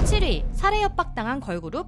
7위, 살해 협박당한 걸그룹.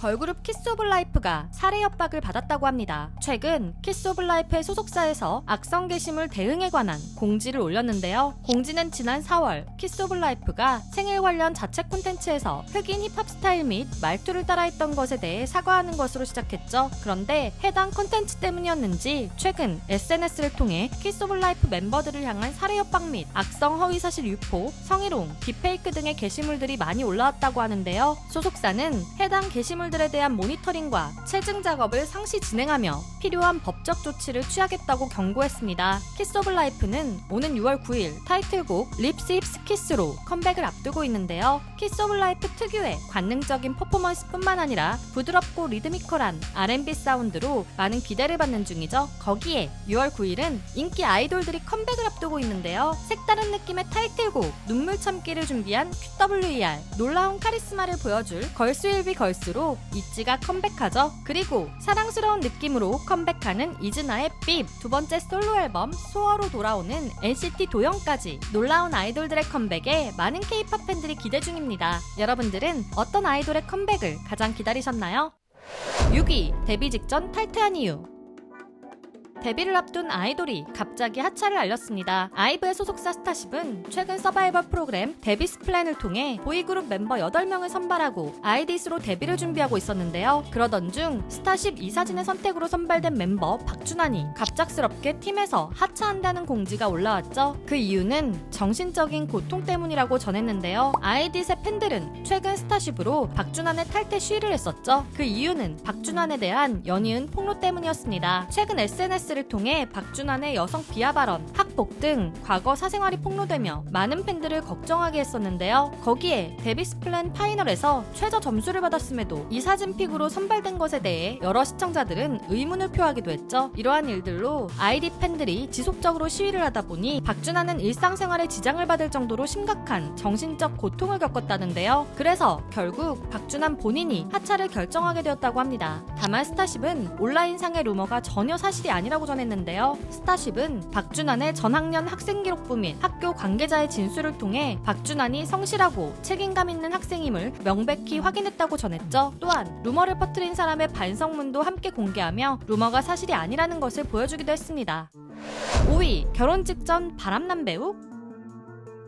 걸그룹 키스 오브 라이프가 살해 협박을 받았다고 합니다. 최근 키스 오브 라이프의 소속사에서 악성 게시물 대응에 관한 공지를 올렸는데요. 공지는 지난 4월 키스 오브 라이프가 생일 관련 자체 콘텐츠에서 흑인 힙합 스타일 및 말투를 따라했던 것에 대해 사과하는 것으로 시작했죠. 그런데 해당 콘텐츠 때문이었는지 최근 SNS를 통해 키스 오브 라이프 멤버들을 향한 살해 협박 및 악성 허위사실 유포, 성희롱, 딥페이크 등의 게시물들이 많이 올라왔다고 하는데요. 소속사는 해당 게시물들에 대한 모니터링과 체증 작업을 상시 진행하며 필요한 법적 조치를 취하겠다고 경고했습니다. 키스 오브 라이프는 오는 6월 9일 타이틀곡 립스 힙스 키스로 컴백을 앞두고 있는데요. 키스 오브 라이프 특유의 관능적인 퍼포먼스뿐만 아니라 부드럽고 리드미컬한 R&B 사운드로 많은 기대를 받는 중이죠. 거기에 6월 9일은 인기 아이돌들이 컴백을 앞두고 있는데요. 색다른 느낌의 타이틀곡 눈물 참기를 준비한 QWER, 놀라운 카리스마를 보여줄 걸스 윌 비 걸스로 이지가 컴백하죠. 그리고 사랑스러운 느낌으로 컴백하는 이즈나의 삐, 두 번째 솔로 앨범 소어로 돌아오는 NCT 도영까지 놀라운 아이돌들의 컴백에 많은 K-팝 팬들이 기대 중입니다. 여러분들은 어떤 아이돌의 컴백을 가장 기다리셨나요? 6위, 데뷔 직전 탈퇴한 이유. 데뷔를 앞둔 아이돌이 갑자기 하차를 알렸습니다. 아이브의 소속사 스타쉽은 최근 서바이벌 프로그램 데뷔스 플랜을 통해 보이그룹 멤버 8명을 선발하고 아이디스로 데뷔를 준비하고 있었는데요. 그러던 중 스타쉽 이사진의 선택으로 선발된 멤버 박준환이 갑작스럽게 팀에서 하차한다는 공지가 올라왔죠. 그 이유는 정신적인 고통 때문이라고 전했는데요. 아이디스의 팬들은 최근 스타쉽으로 박준환의 탈퇴 시위를 했었죠. 그 이유는 박준환에 대한 연이은 폭로 때문이었습니다. 최근 SNS를 통해 박준환의 여성 비하 발언, 학폭 등 과거 사생활이 폭로되며 많은 팬들을 걱정하게 했었는데요. 거기에 데뷔스 플랜 파이널에서 최저 점수를 받았음에도 이사진 픽으로 선발된 것에 대해 여러 시청자들은 의문을 표하기도 했죠. 이러한 일들로 아이디 팬들이 지속적으로 시위를 하다 보니 박준환은 일상생활에 지장을 받을 정도로 심각한 정신적 고통을 겪었다는데요. 그래서 결국 박준환 본인이 하차를 결정하게 되었다고 합니다. 다만 스타쉽은 온라인상의 루머가 전혀 사실이 아니라고 전했는데요. 스타쉽은 박준환의 전학년 학생 기록부 및 학교 관계자의 진술을 통해 박준환이 성실하고 책임감 있는 학생임을 명백히 확인했다고 전했죠. 또한 루머를 퍼뜨린 사람의 반성문도 함께 공개하며 루머가 사실이 아니라는 것을 보여주기도 했습니다. 5위, 결혼 직전 바람난 배우?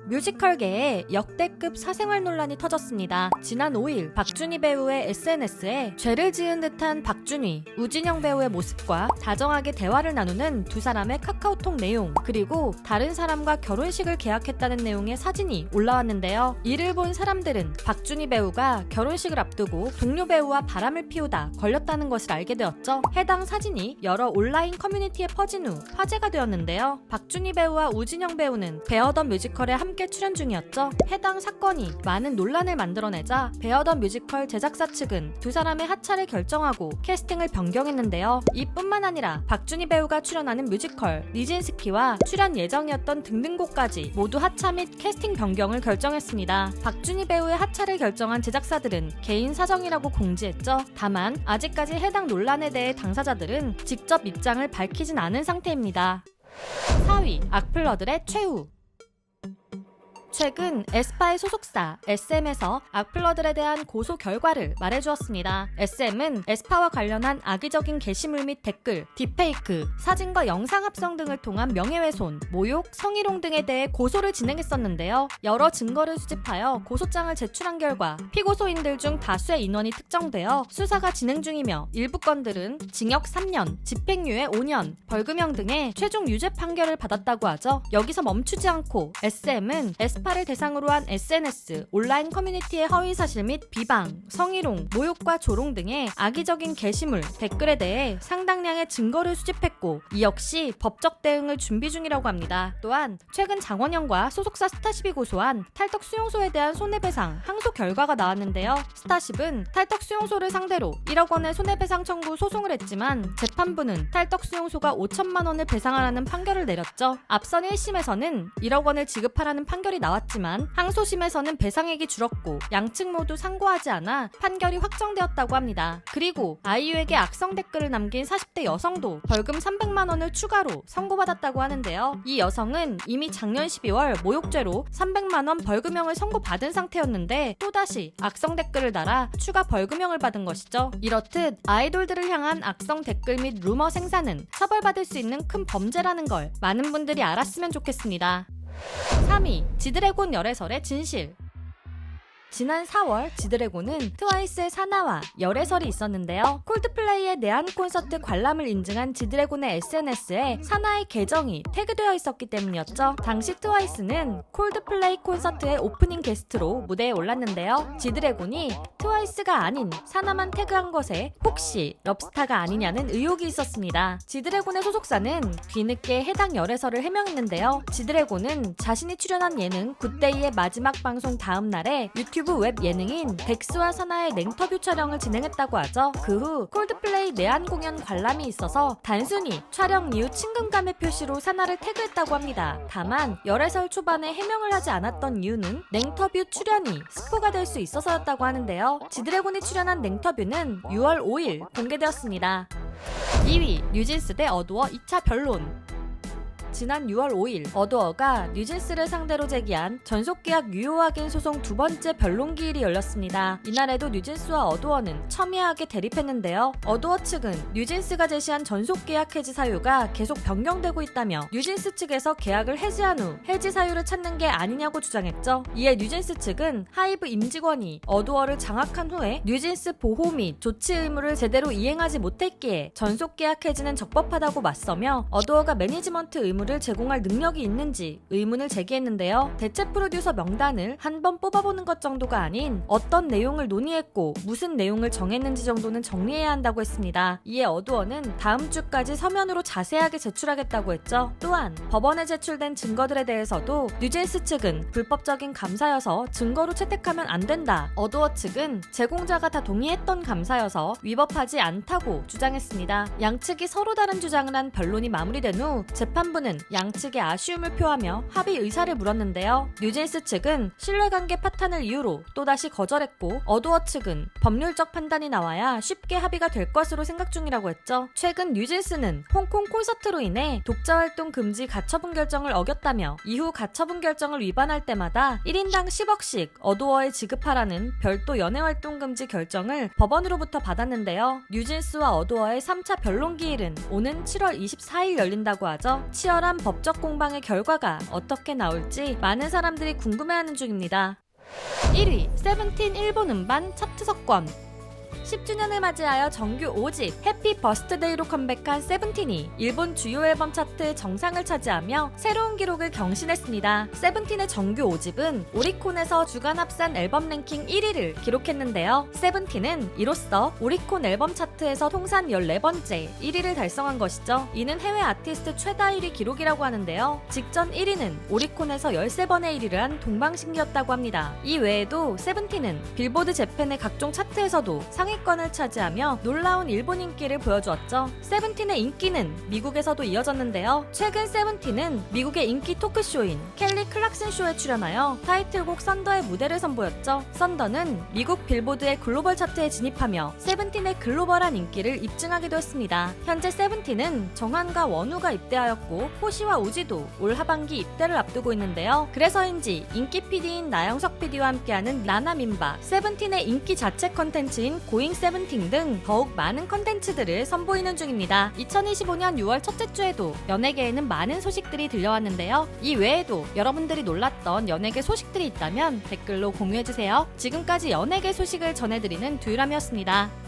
뮤지컬계에 역대급 사생활 논란이 터졌습니다. 지난 5일 박준희 배우의 SNS에 죄를 지은 듯한 박준희, 우진영 배우의 모습과 다정하게 대화를 나누는 두 사람의 카카오톡 내용, 그리고 다른 사람과 결혼식을 계약했다는 내용의 사진이 올라왔는데요. 이를 본 사람들은 박준희 배우가 결혼식을 앞두고 동료 배우와 바람을 피우다 걸렸다는 것을 알게 되었죠. 해당 사진이 여러 온라인 커뮤니티에 퍼진 후 화제가 되었는데요. 박준희 배우와 우진영 배우는 베어던 뮤지컬에 함께 출연 중이었죠. 해당 사건이 많은 논란을 만들어내자 베어던 뮤지컬 제작사 측은 두 사람의 하차를 결정하고 캐스팅을 변경했는데요. 이뿐만 아니라 박준희 배우가 출연하는 뮤지컬 니진스키와 출연 예정이었던 등등곡까지 모두 하차 및 캐스팅 변경을 결정했습니다. 박준희 배우의 하차를 결정한 제작사들은 개인 사정이라고 공지했죠. 다만 아직까지 해당 논란에 대해 당사자들은 직접 입장을 밝히진 않은 상태입니다. 4위, 악플러들의 최후. 최근 에스파의 소속사 SM에서 악플러들에 대한 고소 결과를 말해주었습니다. SM은 에스파와 관련한 악의적인 게시물 및 댓글, 딥페이크, 사진과 영상 합성 등을 통한 명예훼손, 모욕, 성희롱 등에 대해 고소를 진행했었는데요. 여러 증거를 수집하여 고소장을 제출한 결과 피고소인들 중 다수의 인원이 특정되어 수사가 진행 중이며 일부 건들은 징역 3년, 집행유예 5년, 벌금형 등의 최종 유죄 판결을 받았다고 하죠. 여기서 멈추지 않고 SM은 에스파를 대상으로 한 SNS, 온라인 커뮤니티의 허위사실 및 비방, 성희롱, 모욕과 조롱 등의 악의적인 게시물, 댓글에 대해 상당량의 증거를 수집했고 이 역시 법적 대응을 준비 중이라고 합니다. 또한 최근 장원영과 소속사 스타쉽이 고소한 탈덕 수용소에 대한 손해배상 항소 결과가 나왔는데요. 스타쉽은 탈덕 수용소를 상대로 1억 원의 손해배상 청구 소송을 했지만 재판부는 탈덕 수용소가 5천만 원을 배상하라는 판결을 내렸죠. 앞선 1심에서는 1억 원을 지급하라는 판결이 나왔습니다. 나왔지만 항소심에서는 배상액이 줄었고 양측 모두 상고하지 않아 판결이 확정되었다고 합니다. 그리고 아이유에게 악성 댓글을 남긴 40대 여성도 벌금 300만 원을 추가로 선고받았다고 하는데요. 이 여성은 이미 작년 12월 모욕죄로 300만 원 벌금형을 선고받은 상태였는데 또다시 악성 댓글을 달아 추가 벌금형을 받은 것이죠. 이렇듯 아이돌들을 향한 악성 댓글 및 루머 생산은 처벌받을 수 있는 큰 범죄라는 걸 많은 분들이 알았으면 좋겠습니다. 3위, 지드래곤 열애설의 진실. 지난 4월 지드래곤은 트와이스의 사나와 열애설이 있었는데요. 콜드플레이의 내한 콘서트 관람을 인증한 지드래곤의 SNS에 사나의 계정이 태그되어 있었기 때문이었죠. 당시 트와이스는 콜드플레이 콘서트의 오프닝 게스트로 무대에 올랐는데요. 지드래곤이 트와이스가 아닌 사나만 태그한 것에 혹시 럽스타가 아니냐는 의혹이 있었습니다. 지드래곤의 소속사는 뒤늦게 해당 열애설을 해명했는데요. 지드래곤은 자신이 출연한 예능 굿데이의 마지막 방송 다음 날에 유튜브 웹 예능인 덱스와 사나의 냉터뷰 촬영을 진행했다고 하죠. 그 후 콜드플레이 내한 공연 관람이 있어서 단순히 촬영 이후 친근감의 표시로 사나를 태그했다고 합니다. 다만 열애설 초반에 해명을 하지 않았던 이유는 냉터뷰 출연이 스포가 될 수 있어서였다고 하는데요. 지드래곤이 출연한 냉터뷰는 6월 5일 공개되었습니다. 2위, 뉴진스 대 어두어 2차 변론. 지난 6월 5일 어두어가 뉴진스를 상대로 제기한 전속계약 유효 확인 소송 두 번째 변론 기일이 열렸습니다. 이날에도 뉴진스와 어두어는 첨예하게 대립했는데요. 어두어 측은 뉴진스가 제시한 전속계약 해지 사유가 계속 변경되고 있다며 뉴진스 측에서 계약을 해지한 후 해지 사유를 찾는 게 아니냐고 주장했죠. 이에 뉴진스 측은 하이브 임직원이 어두어를 장악한 후에 뉴진스 보호 및 조치 의무를 제대로 이행하지 못했기에 전속계약 해지는 적법하다고 맞서며 어두어가 매니지먼트 의무를 제공할 능력이 있는지 의문을 제기했는데요. 대체 프로듀서 명단을 한 번 뽑아보는 것 정도가 아닌 어떤 내용을 논의했고 무슨 내용을 정했는지 정도는 정리해야 한다고 했습니다. 이에 어두어는 다음 주까지 서면으로 자세하게 제출하겠다고 했죠. 또한 법원에 제출된 증거들에 대해서도 뉴진스 측은 불법적인 감사여서 증거로 채택하면 안 된다. 어두어 측은 제공자가 다 동의했던 감사여서 위법하지 않다고 주장했습니다. 양측이 서로 다른 주장을 한 변론이 마무리된 후 재판부는 양측의 아쉬움을 표하며 합의 의사를 물었는데요. 뉴진스 측은 신뢰관계 파탄을 이유로 또다시 거절했고 어두어 측은 법률적 판단이 나와야 쉽게 합의가 될 것으로 생각 중이라고 했죠. 최근 뉴진스는 홍콩 콘서트로 인해 독자활동 금지 가처분 결정을 어겼다며 이후 가처분 결정을 위반할 때마다 1인당 10억씩 어두어에 지급하라는 별도 연예활동 금지 결정을 법원으로부터 받았는데요. 뉴진스와 어두어의 3차 변론 기일은 오는 7월 24일 열린다고 하죠. 치열한 법적 공방의 결과가 어떻게 나올지 많은 사람들이 궁금해하는 중입니다. 1위, 세븐틴 일본 음반 차트 석권. 10주년을 맞이하여 정규 5집 해피 버스트데이로 컴백한 세븐틴이 일본 주요 앨범 차트 정상을 차지하며 새로운 기록을 경신했습니다. 세븐틴의 정규 5집은 오리콘에서 주간 합산 앨범 랭킹 1위를 기록했는데요. 세븐틴은 이로써 오리콘 앨범 차트에서 통산 14번째 1위를 달성한 것이죠. 이는 해외 아티스트 최다 1위 기록이라고 하는데요. 직전 1위는 오리콘에서 13번의 1위를 한 동방신기였다고 합니다. 이 외에도 세븐틴은 빌보드 재팬의 각종 차트에서도 상위권을 차지하며 놀라운 일본 인기를 보여주었죠. 세븐틴의 인기는 미국에서도 이어졌는데요. 최근 세븐틴은 미국의 인기 토크쇼인 켈리 클락슨 쇼에 출연하여 타이틀곡 썬더의 무대를 선보였죠. 썬더는 미국 빌보드의 글로벌 차트에 진입하며 세븐틴의 글로벌한 인기를 입증하기도 했습니다. 현재 세븐틴은 정한과 원우가 입대하였고 호시와 우지도 올 하반기 입대를 앞두고 있는데요. 그래서인지 인기 PD인 나영석 PD와 함께하는 라나민바, 세븐틴의 인기 자체 컨텐츠인 고잉 세븐틴 등 더욱 많은 컨텐츠들을 선보이는 중입니다. 2025년 6월 첫째 주에도 연예계에는 많은 소식들이 들려왔는데요. 이 외에도 여러분들이 놀랐던 연예계 소식들이 있다면 댓글로 공유해주세요. 지금까지 연예계 소식을 전해드리는 듀유람이었습니다.